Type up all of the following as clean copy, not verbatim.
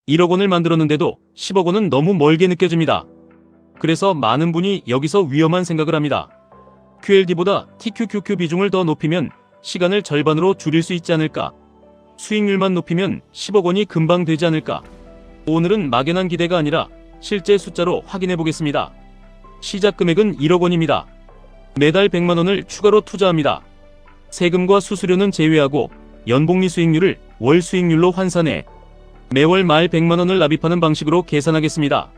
1억 원을 만들었는데도 10억 원은 너무 멀게 느껴집니다. 그래서 많은 분이 여기서 위험한 생각을 합니다. QLD보다 TQQQ 비중을 더 높이면 시간을 절반으로 줄일 수 있지 않을까? 수익률만 높이면 10억 원이 금방 되지 않을까? 오늘은 막연한 기대가 아니라 실제 숫자로 확인해 보겠습니다. 시작 금액은 1억 원입니다. 매달 100만 원을 추가로 투자합니다. 세금과 수수료는 제외하고 연복리 수익률을 월 수익률로 환산해 매월 말 100만 원을 납입하는 방식으로 계산하겠습니다.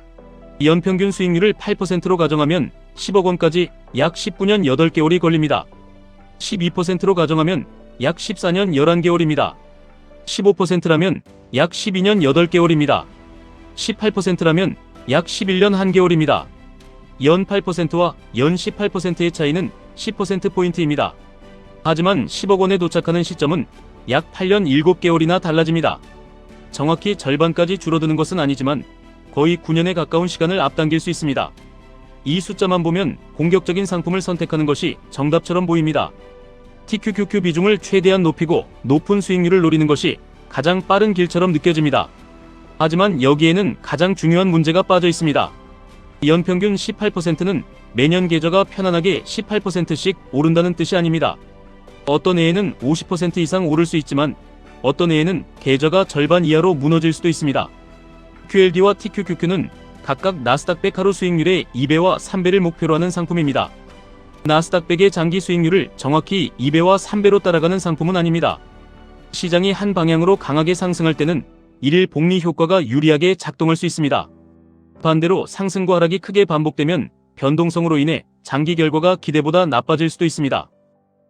연평균 수익률을 8%로 가정하면 10억 원까지 약 19년 8개월이 걸립니다. 12%로 가정하면 약 14년 11개월입니다. 15%라면 약 12년 8개월입니다. 18%라면 약 11년 1개월입니다. 연 8%와 연 18%의 차이는 10%포인트입니다. 하지만 10억 원에 도착하는 시점은 약 8년 7개월이나 달라집니다. 정확히 절반까지 줄어드는 것은 아니지만 거의 9년에 가까운 시간을 앞당길 수 있습니다. 이 숫자만 보면 공격적인 상품을 선택하는 것이 정답처럼 보입니다. TQQQ 비중을 최대한 높이고 높은 수익률을 노리는 것이 가장 빠른 길처럼 느껴집니다. 하지만 여기에는 가장 중요한 문제가 빠져 있습니다. 연평균 18%는 매년 계좌가 편안하게 18%씩 오른다는 뜻이 아닙니다. 어떤 해에는 50% 이상 오를 수 있지만 어떤 해에는 계좌가 절반 이하로 무너질 수도 있습니다. QLD와 TQQQ는 각각 나스닥 100 하루 수익률의 2배와 3배를 목표로 하는 상품입니다. 나스닥 100의 장기 수익률을 정확히 2배와 3배로 따라가는 상품은 아닙니다. 시장이 한 방향으로 강하게 상승할 때는 일일 복리 효과가 유리하게 작동할 수 있습니다. 반대로 상승과 하락이 크게 반복되면 변동성으로 인해 장기 결과가 기대보다 나빠질 수도 있습니다.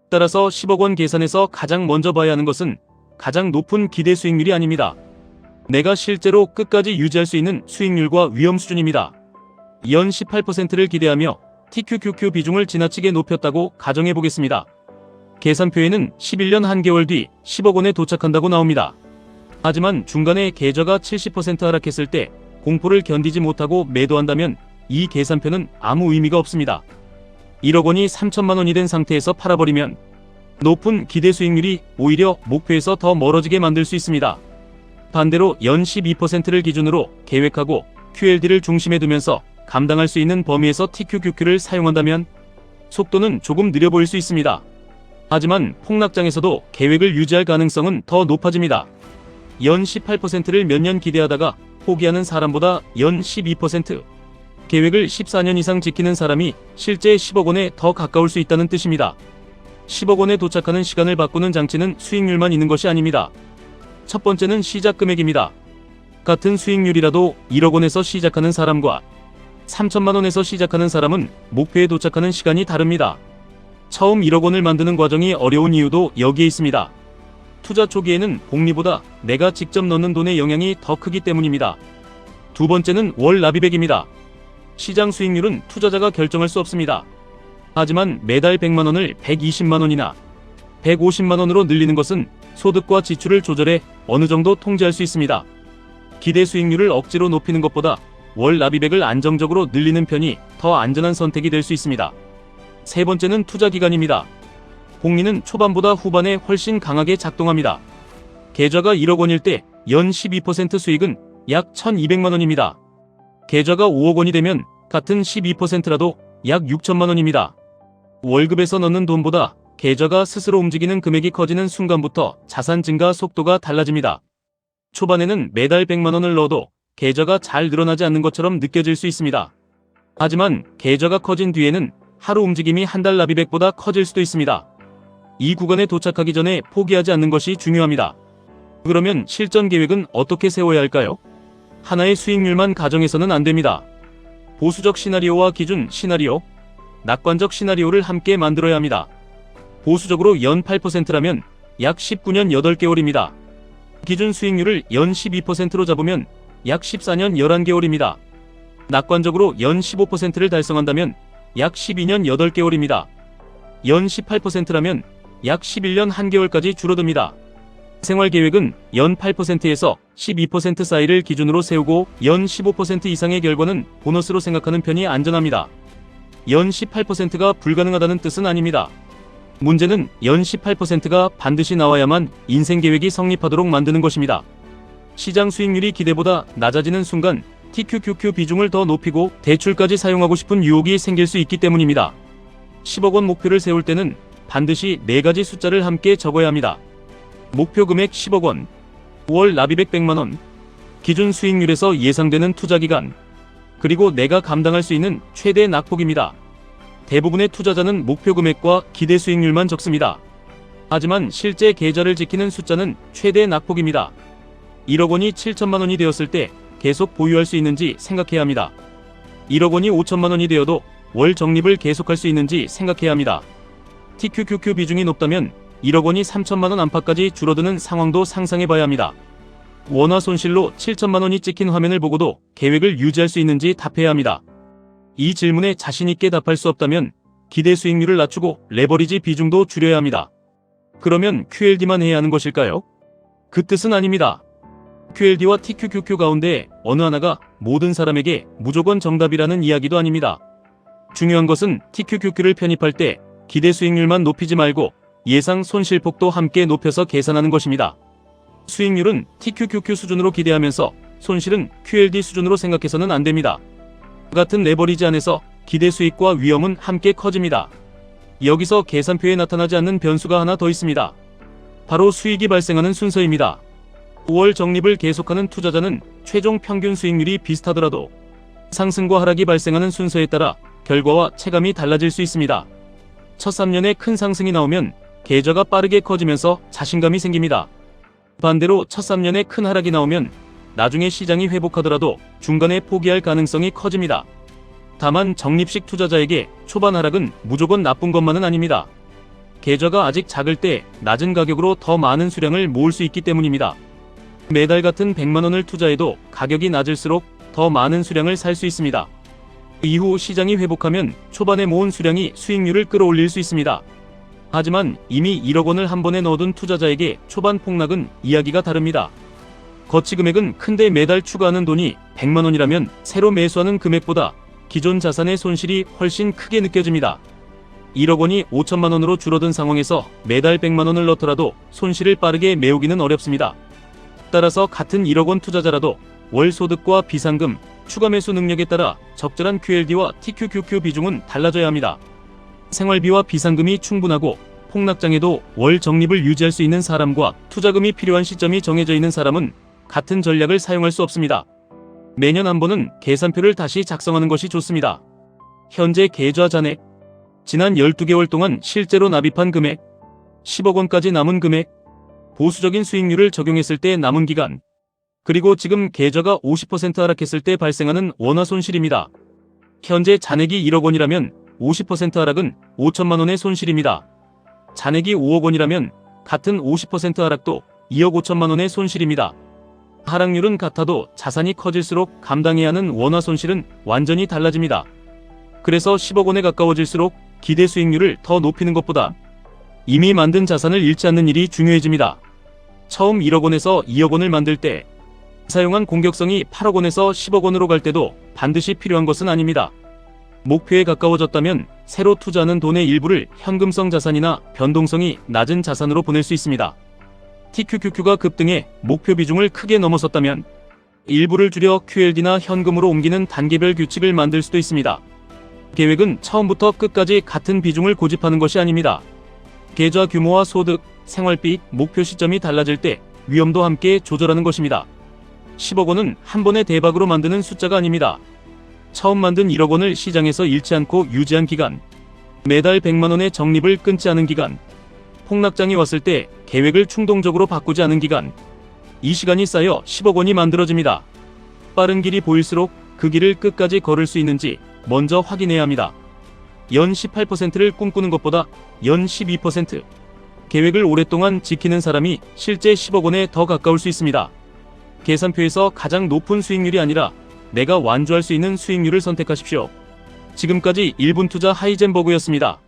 따라서 10억 원 계산에서 가장 먼저 봐야 하는 것은 가장 높은 기대 수익률이 아닙니다. 내가 실제로 끝까지 유지할 수 있는 수익률과 위험 수준입니다. 연 18%를 기대하며 TQQQ 비중을 지나치게 높였다고 가정해 보겠습니다. 계산표에는 11년 1개월 뒤 10억 원에 도착한다고 나옵니다. 하지만 중간에 계좌가 70% 하락했을 때 공포를 견디지 못하고 매도한다면 이 계산표는 아무 의미가 없습니다. 1억 원이 3천만 원이 된 상태에서 팔아버리면 높은 기대 수익률이 오히려 목표에서 더 멀어지게 만들 수 있습니다. 반대로 연 12%를 기준으로 계획하고 QLD를 중심에 두면서 감당할 수 있는 범위에서 TQQQ를 사용한다면 속도는 조금 느려 보일 수 있습니다. 하지만 폭락장에서도 계획을 유지할 가능성은 더 높아집니다. 연 18%를 몇 년 기대하다가 포기하는 사람보다 연 12%, 계획을 14년 이상 지키는 사람이 실제 10억 원에 더 가까울 수 있다는 뜻입니다. 10억 원에 도착하는 시간을 바꾸는 장치는 수익률만 있는 것이 아닙니다. 첫 번째는 시작 금액입니다. 같은 수익률이라도 1억 원에서 시작하는 사람과 3천만 원에서 시작하는 사람은 목표에 도착하는 시간이 다릅니다. 처음 1억 원을 만드는 과정이 어려운 이유도 여기에 있습니다. 투자 초기에는 복리보다 내가 직접 넣는 돈의 영향이 더 크기 때문입니다. 두 번째는 월 납입액입니다. 시장 수익률은 투자자가 결정할 수 없습니다. 하지만 매달 100만 원을 120만 원이나 150만 원으로 늘리는 것은 소득과 지출을 조절해 어느 정도 통제할 수 있습니다. 기대 수익률을 억지로 높이는 것보다 월 납입액을 안정적으로 늘리는 편이 더 안전한 선택이 될 수 있습니다. 세 번째는 투자 기간입니다. 복리는 초반보다 후반에 훨씬 강하게 작동합니다. 계좌가 1억 원일 때 연 12% 수익은 약 1,200만 원입니다. 계좌가 5억 원이 되면 같은 12%라도 약 6천만 원입니다. 월급에서 넣는 돈보다 계좌가 스스로 움직이는 금액이 커지는 순간부터 자산 증가 속도가 달라집니다. 초반에는 매달 100만 원을 넣어도 계좌가 잘 늘어나지 않는 것처럼 느껴질 수 있습니다. 하지만 계좌가 커진 뒤에는 하루 움직임이 한 달 납입액보다 커질 수도 있습니다. 이 구간에 도착하기 전에 포기하지 않는 것이 중요합니다. 그러면 실전 계획은 어떻게 세워야 할까요? 하나의 수익률만 가정해서는 안 됩니다. 보수적 시나리오와 기준 시나리오, 낙관적 시나리오를 함께 만들어야 합니다. 보수적으로 연 8%라면 약 19년 8개월입니다. 기준 수익률을 연 12%로 잡으면 약 14년 11개월입니다. 낙관적으로 연 15%를 달성한다면 약 12년 8개월입니다. 연 18%라면 약 11년 1개월까지 줄어듭니다. 생활계획은 연 8%에서 12% 사이를 기준으로 세우고 연 15% 이상의 결과는 보너스로 생각하는 편이 안전합니다. 연 18%가 불가능하다는 뜻은 아닙니다. 문제는 연 18%가 반드시 나와야만 인생계획이 성립하도록 만드는 것입니다. 시장 수익률이 기대보다 낮아지는 순간 TQQQ 비중을 더 높이고 대출까지 사용하고 싶은 유혹이 생길 수 있기 때문입니다. 10억 원 목표를 세울 때는 반드시 4가지 숫자를 함께 적어야 합니다. 목표 금액 10억 원, 월 납입액 100만 원, 기준 수익률에서 예상되는 투자 기간, 그리고 내가 감당할 수 있는 최대 낙폭입니다. 대부분의 투자자는 목표 금액과 기대 수익률만 적습니다. 하지만 실제 계좌를 지키는 숫자는 최대 낙폭입니다. 1억 원이 7천만 원이 되었을 때 계속 보유할 수 있는지 생각해야 합니다. 1억 원이 5천만 원이 되어도 월 적립을 계속할 수 있는지 생각해야 합니다. TQQQ 비중이 높다면 1억 원이 3천만 원 안팎까지 줄어드는 상황도 상상해 봐야 합니다. 원화 손실로 7천만 원이 찍힌 화면을 보고도 계획을 유지할 수 있는지 답해야 합니다. 이 질문에 자신 있게 답할 수 없다면 기대 수익률을 낮추고 레버리지 비중도 줄여야 합니다. 그러면 QLD만 해야 하는 것일까요? 그 뜻은 아닙니다. QLD와 TQQQ 가운데 어느 하나가 모든 사람에게 무조건 정답이라는 이야기도 아닙니다. 중요한 것은 TQQQ를 편입할 때 기대 수익률만 높이지 말고 예상 손실폭도 함께 높여서 계산하는 것입니다. 수익률은 TQQQ 수준으로 기대하면서 손실은 QLD 수준으로 생각해서는 안 됩니다. 같은 레버리지 안에서 기대 수익과 위험은 함께 커집니다. 여기서 계산표에 나타나지 않는 변수가 하나 더 있습니다. 바로 수익이 발생하는 순서입니다. 5월 적립을 계속하는 투자자는 최종 평균 수익률이 비슷하더라도 상승과 하락이 발생하는 순서에 따라 결과와 체감이 달라질 수 있습니다. 첫 3년에 큰 상승이 나오면 계좌가 빠르게 커지면서 자신감이 생깁니다. 반대로 첫 3년에 큰 하락이 나오면 나중에 시장이 회복하더라도 중간에 포기할 가능성이 커집니다. 다만 적립식 투자자에게 초반 하락은 무조건 나쁜 것만은 아닙니다. 계좌가 아직 작을 때 낮은 가격으로 더 많은 수량을 모을 수 있기 때문입니다. 매달 같은 100만 원을 투자해도 가격이 낮을수록 더 많은 수량을 살 수 있습니다. 이후 시장이 회복하면 초반에 모은 수량이 수익률을 끌어올릴 수 있습니다. 하지만 이미 1억 원을 한 번에 넣어둔 투자자에게 초반 폭락은 이야기가 다릅니다. 거치 금액은 큰데 매달 추가하는 돈이 100만 원이라면 새로 매수하는 금액보다 기존 자산의 손실이 훨씬 크게 느껴집니다. 1억 원이 5천만 원으로 줄어든 상황에서 매달 100만 원을 넣더라도 손실을 빠르게 메우기는 어렵습니다. 따라서 같은 1억 원 투자자라도 월 소득과 비상금, 추가 매수 능력에 따라 적절한 QLD와 TQQQ 비중은 달라져야 합니다. 생활비와 비상금이 충분하고 폭락장에도 월 적립을 유지할 수 있는 사람과 투자금이 필요한 시점이 정해져 있는 사람은 같은 전략을 사용할 수 없습니다. 매년 한 번은 계산표를 다시 작성하는 것이 좋습니다. 현재 계좌 잔액, 지난 12개월 동안 실제로 납입한 금액, 10억 원까지 남은 금액, 보수적인 수익률을 적용했을 때 남은 기간, 그리고 지금 계좌가 50% 하락했을 때 발생하는 원화 손실입니다. 현재 잔액이 1억 원이라면 50% 하락은 5천만 원의 손실입니다. 잔액이 5억 원이라면 같은 50% 하락도 2억 5천만 원의 손실입니다. 하락률은 같아도 자산이 커질수록 감당해야 하는 원화 손실은 완전히 달라집니다. 그래서 10억 원에 가까워질수록 기대 수익률을 더 높이는 것보다 이미 만든 자산을 잃지 않는 일이 중요해집니다. 처음 1억 원에서 2억 원을 만들 때 사용한 공격성이 8억 원에서 10억 원으로 갈 때도 반드시 필요한 것은 아닙니다. 목표에 가까워졌다면 새로 투자하는 돈의 일부를 현금성 자산이나 변동성이 낮은 자산으로 보낼 수 있습니다. TQQQ가 급등해 목표 비중을 크게 넘어섰다면 일부를 줄여 QLD나 현금으로 옮기는 단계별 규칙을 만들 수도 있습니다. 계획은 처음부터 끝까지 같은 비중을 고집하는 것이 아닙니다. 계좌 규모와 소득, 생활비, 목표 시점이 달라질 때 위험도 함께 조절하는 것입니다. 10억 원은 한 번에 대박으로 만드는 숫자가 아닙니다. 처음 만든 1억 원을 시장에서 잃지 않고 유지한 기간, 매달 100만 원의 적립을 끊지 않은 기간, 폭락장이 왔을 때 계획을 충동적으로 바꾸지 않은 기간, 이 시간이 쌓여 10억 원이 만들어집니다. 빠른 길이 보일수록 그 길을 끝까지 걸을 수 있는지 먼저 확인해야 합니다. 연 18%를 꿈꾸는 것보다 연 12%, 계획을 오랫동안 지키는 사람이 실제 10억 원에 더 가까울 수 있습니다. 계산표에서 가장 높은 수익률이 아니라 내가 완주할 수 있는 수익률을 선택하십시오. 지금까지 1분 투자 하이젠버그였습니다.